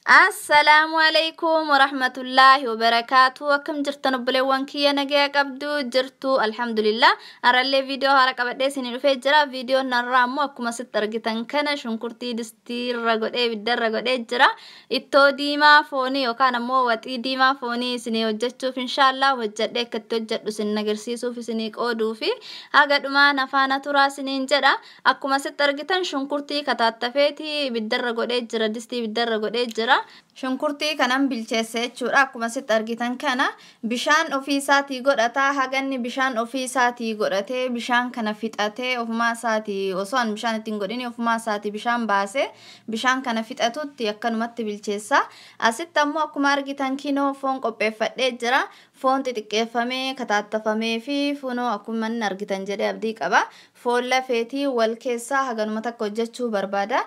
السلام عليكم ورحمة الله وبركاته. وكم جرتنا بلوان كيا نجاك أبدو جرتو الحمد لله. أرى اللي فيديو هارك أبدي سنين في جرا فيديو نرامو أكما سترجتن كنا شنكرتي دستير رجود بدر رجود جرا إتو ديما فوني وكان موت ديما فوني سني وجدتو في إن شاء الله وجد كتوجد سن نجرسيسو في سنيك أودو في هاجد ما نفانا ترى سنين جرا أكما سترجتن شنكرتي كتاتفيتي بدر رجود جرا دستي بدر رجود جرا شنكرتي كنام بالجسد شورا كما سترجتن كنا بشان أوفيساتي قرأتا هاجني بشان أوفيساتي قرأته بشان كنا فتأته أوفما ساتي وصان بشان تنقوليني أوفما ساتي بشان باسه بشان كنا فتأته تيكن مت بالجسا أسيت تمو أكما رجتن كينو فون قبة فتجرا فون تتكفمي كتاتفمي في فونو أكما نرجتن جري أبديك أبا فولا فيتي والكيسا هاجن متكوجتشو بربادا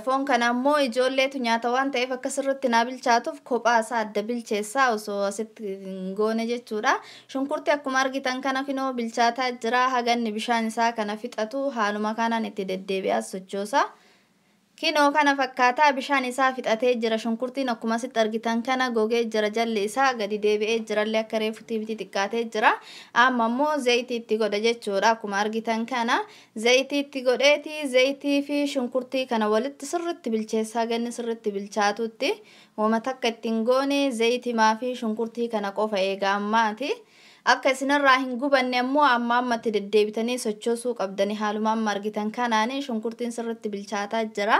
فون كنا مو يجولة تنياتوان تيفا كسرت نابل شاتوف كوبا ساد دبل چيسا وسو ست غونه جچورا شنكرتي اكما ارغيتن كنا كينو بالچاتا جرا هاغن بشان سا كنا فيتاتو حالما كانا نتددبيا سچوسا كينو كنا فكاتا بشان سا فيتاتي جرا شنكرتي نكما ست ارغيتن كنا غوغي جرا جل سا غدي ديبي جرا لكري فتي بيتي تكاتي جرا اممو زيتي تيغود جچورا كما ارغيتن كنا زيتي تيغودتي زيتي في شنكرتي كنا ولت سرت بالچيسا غن سرت بالچاتوتي وما تكتنغوني زيتي ما في شنكرتي كنا قوفا ايغا اماتي akka sinarraa hin gubanne ammoo amma teddeebitanii sochoosuu qabdanii haalumaan margitan kanaani shunkurtiin sirriitti bilchaataa jira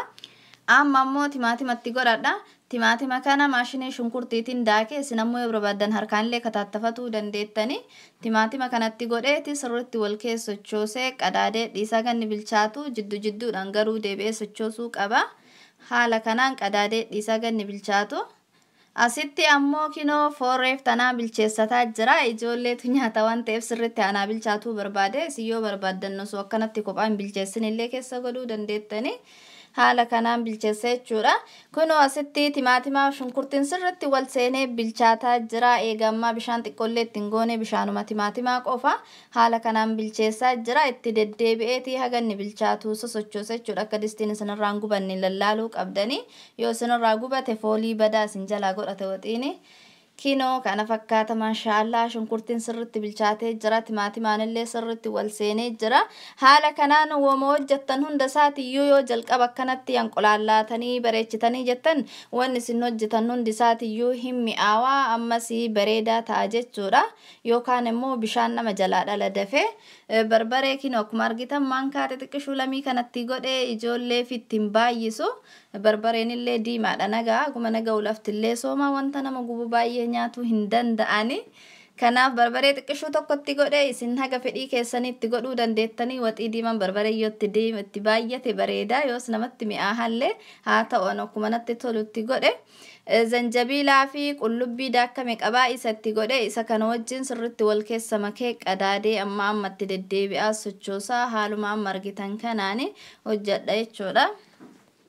amma ammoo timaatimatti godhadha timaatima kana maashinii shunkurtiitiin daakee sinammoo yoo barbaadan harkaanillee kataattafatuu dandeettanii timaatima kanatti godheeti sirriitti wal keessa sochoosee qadaadee dhiisaa ganni bilchaatu jidduudhaan garuu deebi'ee sochoosuu qaba haala kanaan qadaadee dhiisaa ganni bilchaatu asitti ammoo kinoo foreef tanaa bilcheessataa jira ijoolleetu nyaata waan ta'eef sirriitti anaa bilchaatuu barbaade siyyoo barbaadannu soo akkanatti kophaan bilcheessinillee keessa godhuu dandeettanii haala kanaan bilcheessa jechuudha kunoo asitti timaatima shunkurtiin sirriitti wal seenee bilchaataa jira eegammaa bishaan xiqqoollee ittiin goone bishaanuma timaatimaa qofa haala kanaan bilcheessaa jira itti deddeebi'eetii haganni bilchaatuu sosochoose jechuudha akka distiin isinirraan gubanne lallaaluu qabdanii yoo isinirraa gubate foolii badaa isin jalaa godhate waxiini كينو كان فكاتا ما شاء الله شنكرتين سرت بالشاتي جرا تماتمان اللي سرت والسيني جرا حالا كانان وموجتن هندسات يو جلق بكنت ينقل الله تني بريتشتني جتن ونسنو جتن هندسات يو هم آوا أما سي بريدا تاجت جرا يو كان مو بشان مجلال لدفه بربري كينو كمارجتا مانكا تتكشو لمي كانت تيغود إجولي في التنبايسو بربرين اللي دي معنا نغا كما نغا ولفت اللي سوما وانتنا مغوبو بايه nyaatu hin danda'ani kanaaf barbaree xiqqishuu tokkotti godhe isin haga fedhii keessanitti godhuu dandeettanii waxii diiman barbaree yotti deematti baay'ate bareeda yoos namatti mi'aahallee haa ta'u akkuma natti tolutti godhe zanjabiilaa fi qullubbii daakkame qabaa isatti godhe isa kana wajjin sirriitti wal keessa makee qadaadee ammatti deddeebi'aa sochoosaa haalumaan margitan kanaani hojjedha jechuudha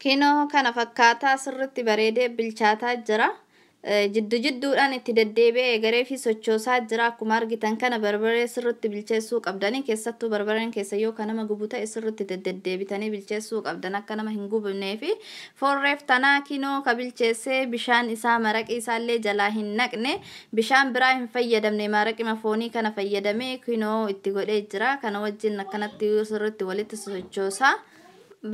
kinoo kana fakkaataa sirriitti bareedee bilchaataa jira jidduudhaan itti deddeebi'ee egaree fi sochoosaa jira akkuma argitan kana barbaree sirriitti bilcheessuu qabdanii keessattuu barbareen keessa yoo kanama gubu ta'e sirriitti deddeebitanii bilcheessuu qabdan akka nama hin gubnee fi foorreef tanaa kinoo ka bilcheessee bishaan isaa maraqii isaallee jalaa hin naqne bishaan biraa hin fayyadamne maraqima foonii kana fayyadamee kinoo itti godhee jira kana wajjin akkanatti sirriitti walitti sochoosaa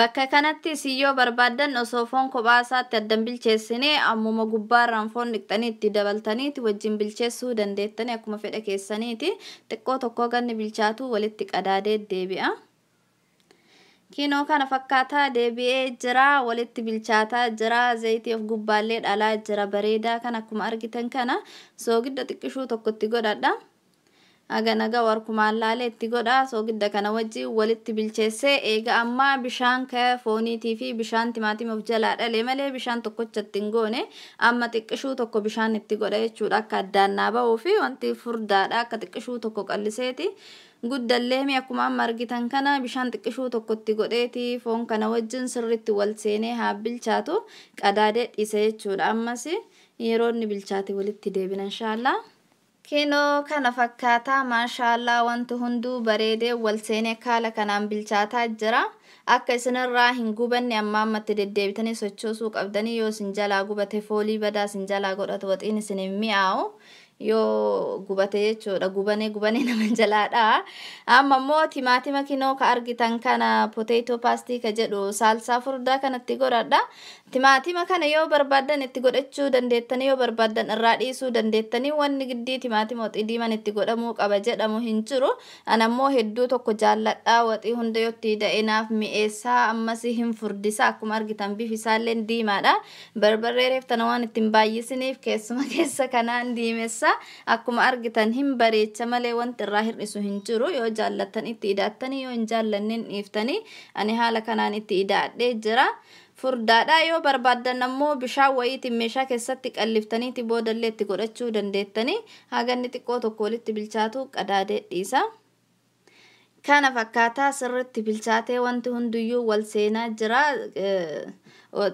bakka kanatti siyyoo barbaadan osoo foon kophaa isaatti addan bilcheessine ammuma gubbaarraan foon dhiqxanii itti dabaltaniiti wajjin bilcheessuu dandeettanii akkuma fedha keessaniiti xiqqoo tokkoo ganni bilchaatu walitti qadaadee deebi'a kinoo kana fakkaataa deebi'ee jira walitti bilchaataa jira zayitii of gubbaallee dhalaa jira bareedaa kan akkuma argitan kana soogidda xiqqishuu tokkotti godhadha aganaga warkumaan laalee itti godha soogidda kana wajji walitti bilcheessee eega amma bishaan ka fooniitii fi bishaan timaatima of jalaa dhalee malee bishaan tokkochatti hin goone amma xiqqishuu tokko bishaan itti godha jechuudha akka addaan naa ba'uu fi wanti furdaadha akka xiqqishuu tokko qalliseeti guddallee mi akkuma margitan kana bishaan xiqqishuu tokkotti godheeti foon kana wajjin sirriitti wal seenee haa bilchaatu qadaadee dhiise jechuudha ammas yeroo inni bilchaate walitti deebina inshallah Kinoo kana fakkaata maashaallah wanti hunduu bareedee wal seenee kaala kanaan bilchaataa jira. Akka isinirraa hin gubanne amma ammatti deddeebitanii sochoosuu qabdanii yoo isin jalaa gubate foolii badaa isin jalaa godhatu waxiin isin hin mi'aawu. Yoo gubate jechuudha gubane nama jalaadha. Amma immoo timaatima kinoo ka argitan kana potato pastii ka jedhu saalsaa furdaa kanatti godhadha. Timaatima kana yoo barbaadan itti godhachuu dandeettanii yoo barbaadan irraa dhiisuu dandeettanii wanni giddii timaatima waxii diiman itti godhamuu qaba jedhamu hin jiru. Ana immoo hedduu tokko jaalladha waxii hunda yoo itti da'inaaf mi'eessaa ammas hin furdisa akkuma argitan bifisaallee diimaadha. Barbarree reeftana waan ittiin baay'isiniif keessuma keessa kanaan diimessa. Akkuma argitan hin bareecha malee wanti irraa hir'isu hin jiru. Yoo jaallattan itti idaattanii yoo hin jaallannin dhiiftanii ani haala kanaan itti idaadhee jira. Furdaadha yoo barbaadan ammoo bishaan wayiitiin meeshaa keessatti qalliftaniiti boodallee itti godhachuu dandeettanii haganni xiqqoo tokko walitti bilchaatu qadaadee dhiisa. Kana fakkaataa sirriitti bilchaatee wanti hunduyyuu wal seenaa jira.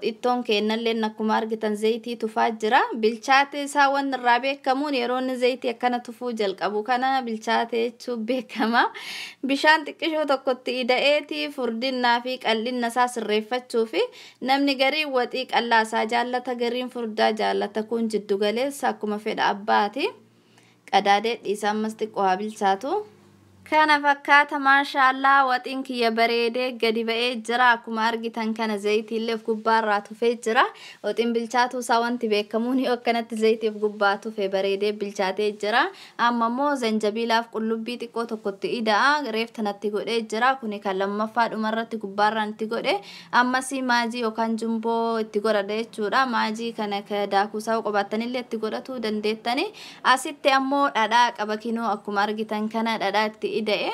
Ittoon kennalleen akkuma argitan zayitii tufaa jira. Bilchaatee isaa waan irraa beekamuun yeroo inni zayitii akkana tufuu jalqabu kana bilchaatee jechuun beekama. Bishaan xiqqishoo tokkotti ida'eeti furdinnaa fi qal'inna isaa sirreeffachuu fi namni garii waxii qallaasaa jaallata gariin furdaa jaallata kun jiddu galeessa akkuma fedha abbaati. Qadaadee dhiisaa ammas xiqqoo haa bilchaatu. Kana fakkaata maashaallah waxiin kiyya bareedee gadi ba'ee jira akkuma argitan kana zayitiillee of gubbaarraa tufee jira. Waxiin bilchaatuu isaa wanti beekamuun yoo akkanatti zayitii of gubbaa tufee bareedee bilchaatee jira. Amma immoo zanjabiilaaf qullubbii xiqqoo tokkotti ida'a reeftanatti godhee jira. Kuni kan lammaffaa dhumarratti gubbaarraan itti godhe. Ammas maajii yookaan jumboo itti godhadha jechuudha. Maajii kana daakuusaa qobaattanillee itti godhatuu dandeettanii. Asitti ammoo dhadhaa qaba kinoo akkuma argitan kana dhadhaa itti ida'e.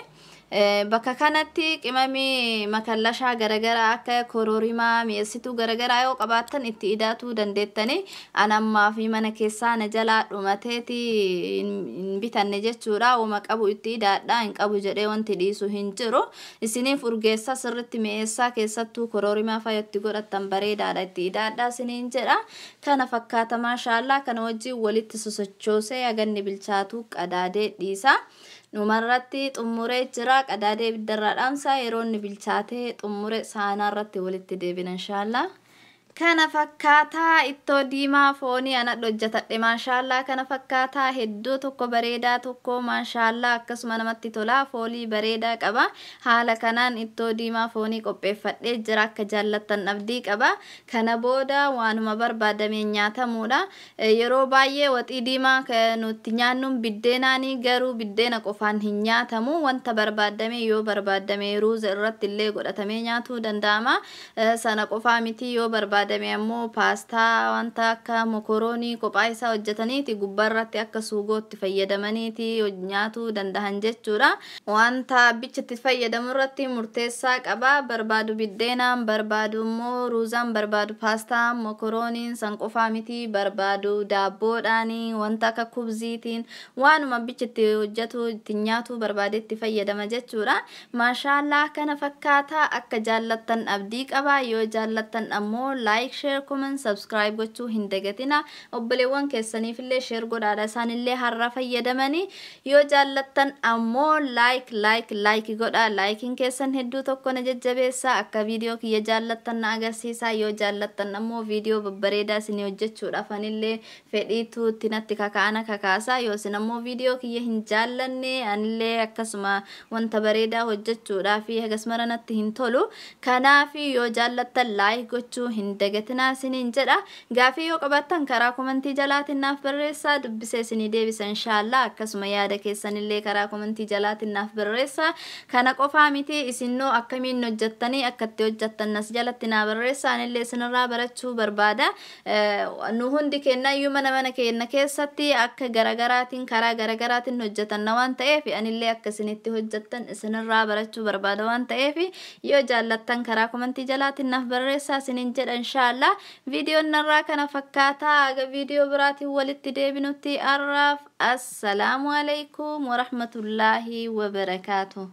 Bakka kanatti qimamii makallashaa garagaraa akka kororimaa mi'eessituu garagaraa yoo qabaattan itti idaatuu dandeettanii. Anammaa fi mana keessaa na jalaa dhumateeti hin bitanne jechuudha. Uma qabu itti idaadhaa hin qabu jedhee wanti dhiisu hin jiru. Isiniif urgeessaa sirriitti mi'eessaa keessattuu kororimaa fayyatti godhattan bareedaadha itti idaadhaa isiniin jedha. Kana fakkaata maashaallah kana wajjin walitti sosochoosee haganni bilchaatuu qadaadee dhiisa. Numarratti xumuree jira qadaadee biddarraa dhaamsaa yeroo inni bilchaatee xumure saanaarratti walitti deebina inshaallah. Kana fakkaataa ittoo diimaa foonii ana hojjetadhe maashaallah kana fakkaataa hedduu tokko bareedaa tokko maashaallah akkasuma namatti tola foolii bareedaa qaba. Haala kanaan ittoo diimaa foonii qopheeffadhee jira akka jaallattan abdii qaba. Kana booda waanuma barbaadamee nyaatamuudha. Yeroo baay'ee waxii diimaa nuti nyaannuun biddeenaanii garuu biddeena qofaan hin nyaatamu. Wanta barbaadamee yoo barbaadamee ruuza irratti illee godhatamee nyaatuu danda'ama. Sana qofaa miti yoo barbaadamee ammoo paastaa wanta akka mokoroonii kophaa isaa hojjetaniiti gubbaarratti akka suugootti fayyadamaniiti nyaatuu danda'an jechuudha. Wanta bichatti fayyadamu irratti murteessaa qaba. Barbaadu biddeenaan barbaadu immoo ruuzaan barbaadu paastaa mokorooniin san qofaa miti barbaadu daabboodhaanii wanta akka kubziitiin waanuma bichatti hojjetu itti nyaatu barbaadetti fayyadama jechuudha. Maashaallah kana fakkaataa akka jaallattan abdii qaba. Yoo jaallattan ammoo like, share, comment, subscribe gochuu hin dagatina. Obboleewwan keessaniif illee share godhaadha isaanillee har'a fayyadamanii. Yoo jaallattan ammoo like godhaa. Likein keessan hedduu tokko na jajjabeessa akka viidiyoo kiyya jaallattan na agarsiisa. Yoo jaallattan ammoo viidiyoo babbareedaa isin hojjechuudhaaf anillee fedhiitu itti natti kaka'ana kakaasa. Yoo isin ammoo viidiyoo kiyya hin jaallanne anillee akkasuma wanta bareedaa hojjechuudhaaf hagasmara natti hin tolu. Kanaaf yoo jaallattan like gochuu hin dagatina isiniin jedha. Gaafii yoo qabaattan karaa komentii jalaatiin naaf barreessaa dubbisee isinii deebisa inshaallah. Akkasuma yaada keessanillee karaa komentii jalaatiin naaf barreessaa. Kana qofaa miti isinnoo akkamiin hojjettanii akkatti hojjettan nas jalatti naa barreessaa. Anillee isinirraa barachuu barbaada. Nu hundi kennayyuu mana keenya keessatti akka garagaraatiin karaa garagaraatiin hojjetanna waan ta'eef anillee akka isinitti hojjettan isinirraa barachuu barbaada waan ta'eef yoo jaallattan karaa komentii jalaatiin naaf barreessaa isiniin jedha inshaallah. Viidiyoon narraa kana fakkaataa aga viidiyoo biraatiin walitti deebinutti arraaf assalaamu alaykum wa rahmatullahi wa barakatuh.